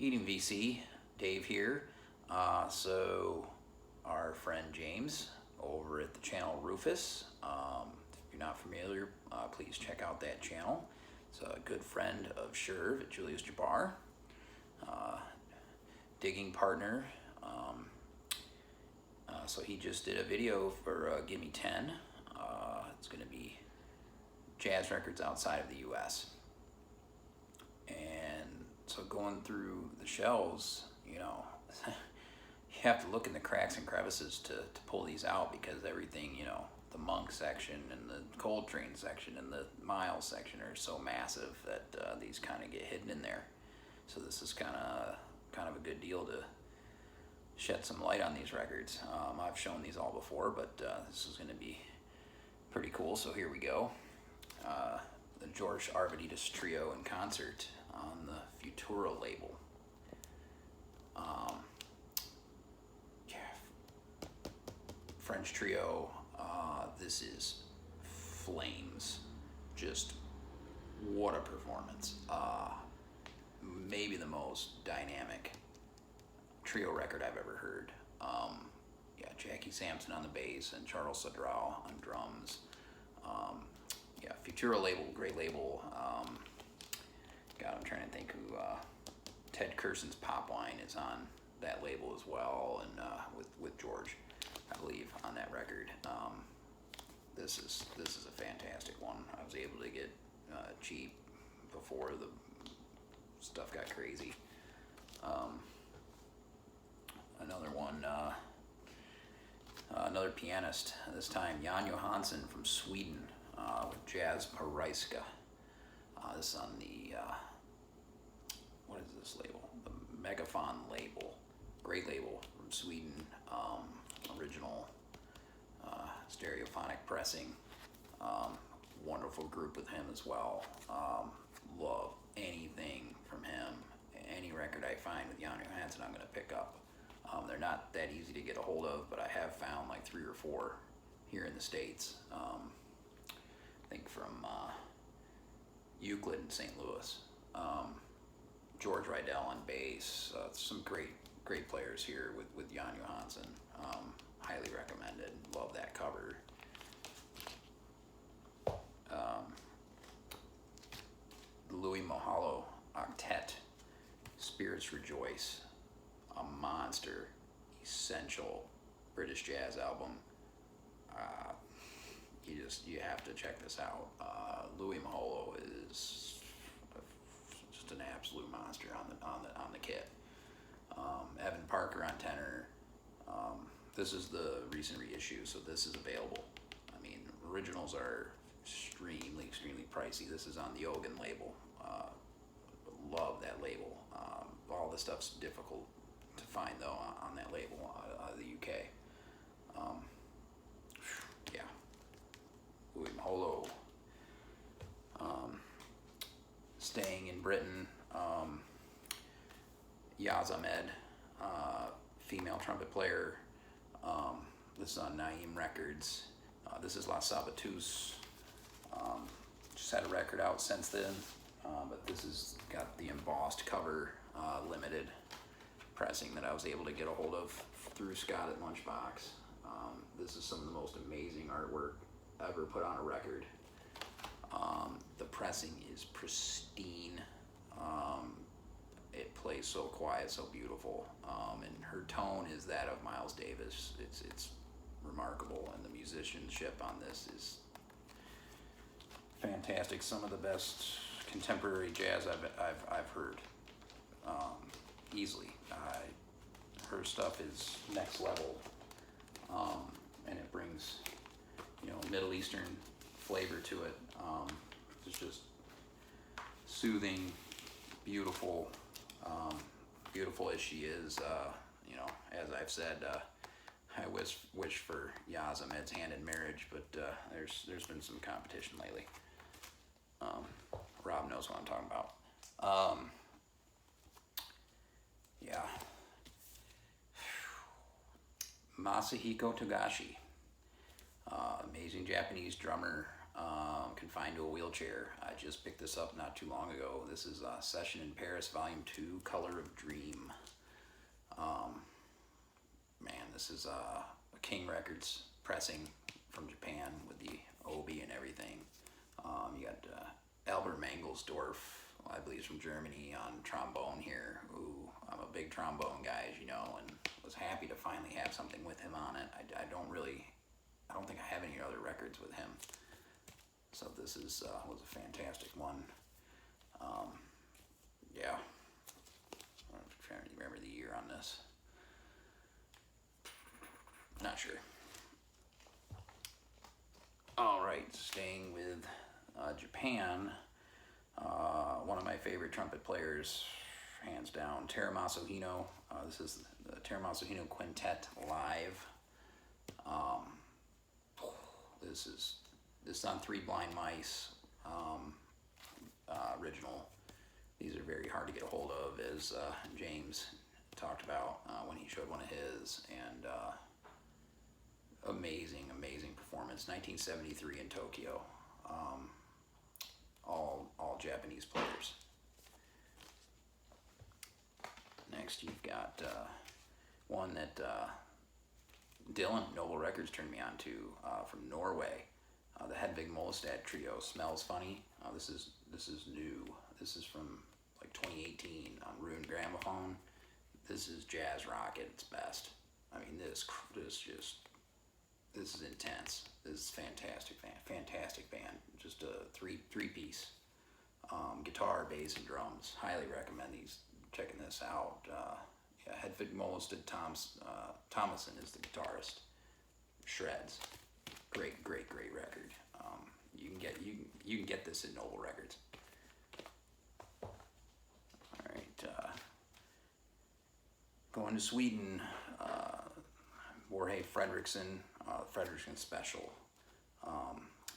Eating VC, Dave here. So our friend James over at the channel Rufus. If you're not familiar, please check out that channel. It's a good friend of Sherv at Julius Jabbar, digging partner. So he just did a video for Gimme 10. It's going to be jazz records outside of the U.S. And so going through the shelves, you have to look in the cracks and crevices to pull these out, because everything, the Monk section and the Coltrane section and the Miles section are so massive that these kind of get hidden in there. So this is kind of a good deal to shed some light on these records. I've shown these all before, but this is going to be pretty cool. So here we go. The George Arveditas Trio in concert on the Futura label. French trio. This is flames. Just what a performance. Maybe the most dynamic trio record I've ever heard. Jackie Sampson on the bass and Charles Sadral on drums. Futura label, great label. God, I'm trying to think who. Ted Kurson's Pop Wine is on that label as well, and with George, I believe, on that record. This is a fantastic one. I was able to get cheap before the stuff got crazy. Another one, another pianist, this time Jan Johansson from Sweden, with Jazz Paraiska. This is on the, what is this label? The Megaphon label. Great label from Sweden. Original stereophonic pressing. Wonderful group with him as well. Love anything from him. Any record I find with Jan Johansson, I'm going to pick up. They're not that easy to get a hold of, but I have found like 3 or 4 here in the States. I think from Euclid in St. Louis. George Rydell on bass. Some great players here with Jan Johansson. Highly recommended. Love that cover. Louis Mohalo Octet, Spirits Rejoice. A monster, essential British jazz album. You have to check this out. Louis Moholo is just an absolute monster on the kit. Evan Parker on tenor. This is the recent reissue, so this is available. I mean, originals are extremely pricey. This is on the Ogan label. Love that label. All the stuff's difficult to find though on that label out of the UK. Louis Moholo. Staying in Britain, yazamed, female trumpet player. This is on Naim Records. This is La Sabatus. Just had a record out since then, but this has got the embossed cover, limited pressing that I was able to get a hold of through Scott at Lunchbox. This is some of the most amazing artwork ever put on a record. The pressing is pristine. It plays so quiet, so beautiful, and her tone is that of Miles Davis. It's remarkable, and the musicianship on this is fantastic. Some of the best contemporary jazz I've heard, easily. Her stuff is next level, and it brings Middle Eastern flavor to it. It's just soothing, beautiful, beautiful as she is. As I've said, I wish for Yazamed's hand in marriage, but there's been some competition lately. Rob knows what I'm talking about. Masahiko Tagashi, amazing Japanese drummer. confined to a wheelchair. I just picked this up not too long ago. This is Session in Paris, Volume 2, Color of Dream. Man, this is a King Records pressing from Japan with the obi and everything. You got Albert Mangelsdorf, I believe, from Germany on trombone here. Ooh, I'm a big trombone guy, as you know, and was happy to finally have something with him on it. I don't think I have any other records with him. So this is was a fantastic one. Yeah, I'm trying to remember the year on this. Not sure. All right, staying with Japan. One of my favorite trumpet players, hands down, Terra Masahiko. This is the Terra Masahiko Quintet Live. This is on Three Blind Mice, original. These are very hard to get a hold of, as James talked about when he showed one of his, and amazing performance. 1973 in Tokyo. All Japanese players. Next, you've got one that Dylan Noble Records turned me on to from Norway. The Hedwig Molestad Trio, Smells Funny. This is new. This is from like 2018 on Rune Gramophone. This is jazz rock at its best. I mean, this is intense. This is fantastic band. Just a three piece. Guitar, bass, and drums. Highly recommend checking this out. Yeah, Hedwig Molestad Thomason is the guitarist. Shreds. Great record. You can get this at Noble Records. All right. Going to Sweden. Jorge Frederickson. Frederickson Special.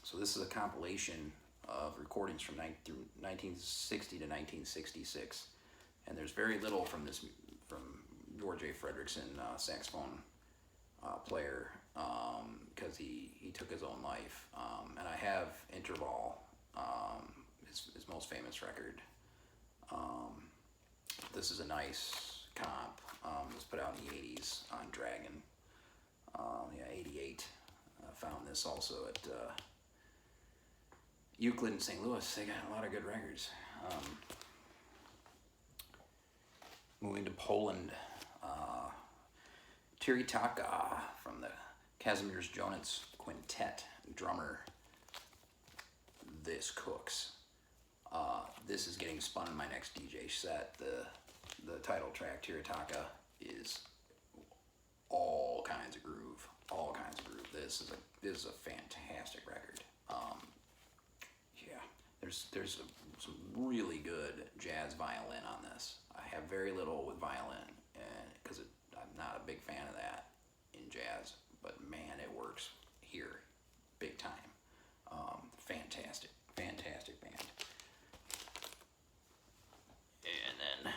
So this is a compilation of recordings from 1960 to 1966, and there's very little from Jorge Frederickson, saxophone player, because he took his own life. And I have Interval, his most famous record. This is a nice comp. It was put out in the 80s on Dragon. 88. Found this also at Euclid in St. Louis. They got a lot of good records. Moving to Poland, Teritaka from the Kazimierz Jonas Quintet, drummer. This cooks. This is getting spun in my next DJ set. The title track, Teritaka, is all kinds of groove. This is a fantastic record. Yeah, there's some really good jazz violin on this. I have very little with violin, and because I'm not a big fan of that in jazz, but man, it works here, big time. Fantastic band. And then,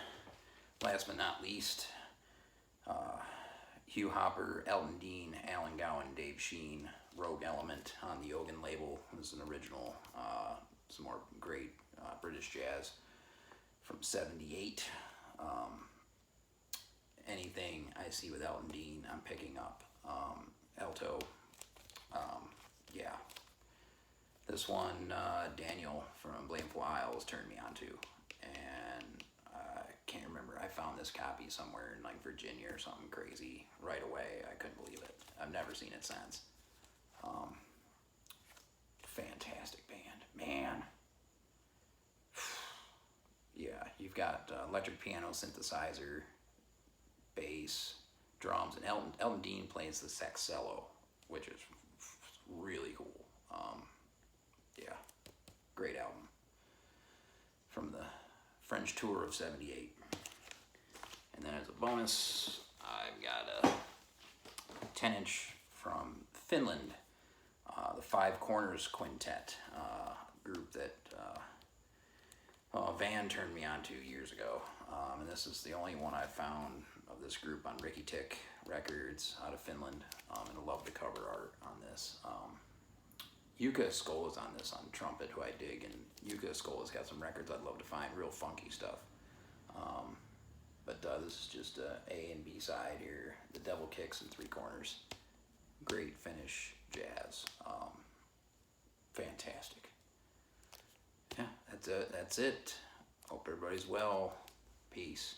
last but not least, Hugh Hopper, Elton Dean, Alan Gowan, Dave Sheen, Rogue Element on the Ogan label. This is an original, some more great British jazz from '78. Anything I see with Elton Dean, I'm picking up. Alto, yeah. This one, Daniel from Blameful Isles turned me on to, and I can't remember. I found this copy somewhere in like Virginia or something crazy right away. I couldn't believe it. I've never seen it since. Fantastic band, man. Yeah, you've got electric piano, synthesizer, bass, drums, and Elton Dean plays the saxello, which is really cool. Yeah, great album from the French tour of '78. And then as a bonus, I've got a 10-inch from Finland, the Five Corners Quintet, group that Van turned me on to years ago. And this is the only one I've found of this group on Ricky Tick Records out of Finland. And I love the cover art on this. Yuka Skola's on this on trumpet, who I dig, and Yuka Skola's got some records I'd love to find, real funky stuff. But this is just A and B side here. The Devil Kicks in Three Corners. Great Finnish jazz. Fantastic. Yeah, that's it. Hope everybody's well. Peace.